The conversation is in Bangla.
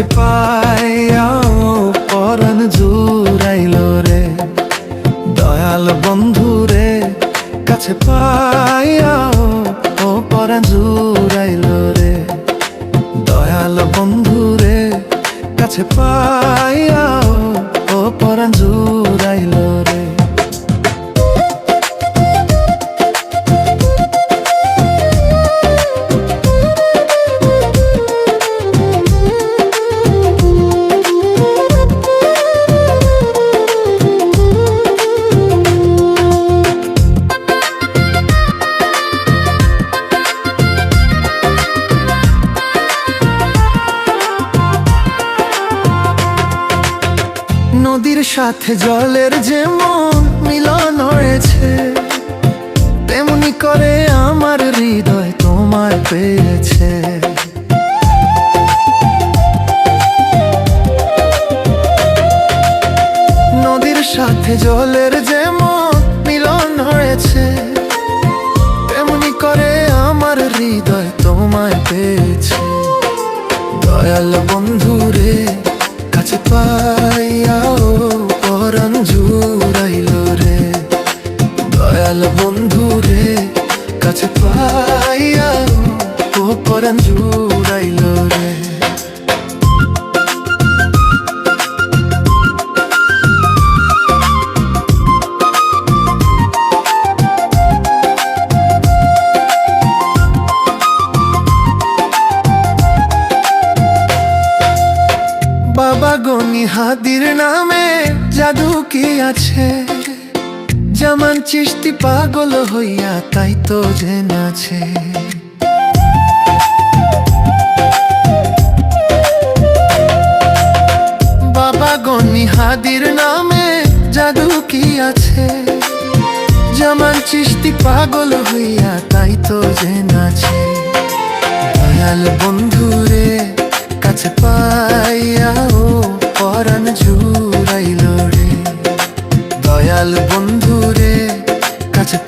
কাছে পাইয়াও পরাণ জুড়াইল রে, দয়াল বন্ধু রে কাছে পাইয়াও ও পরাণ জুড়াইল রে, দয়াল বন্ধু রে কাছে পাইয়াও ও পরাণ জুড়াইল রে। নদীর সাথে জলের যেমন মিলন হয়েছে, তেমনি করে আমার হৃদয় তোমায় পেয়েছে। নদীর সাথে জলের যেমন মিলন হয়েছে, তেমনি করে আমার হৃদয় তোমায় পেয়েছে। দয়াল বন্ধু রে কাছে পাইয়াও পরাণ জুড়াইল রে, দয়াল বন্ধু রে কাছে পাইয়াও ও পরাণ জুড়াইল রে। বাবা গনি হাদির নামে জাদু কি আছে, জামান চিশতি পাগল হইয়া তাই তো জেনেছে। বাবা গনি হাদির নামে জাদু কি আছে, জামান চিশতি পাগল হইয়া তাই তো জেনেছে। দয়াল বন্ধু রে কাছে পাইয়াও পরাণ জুড়াইল রে, দয়াল বন্ধু রে কাছে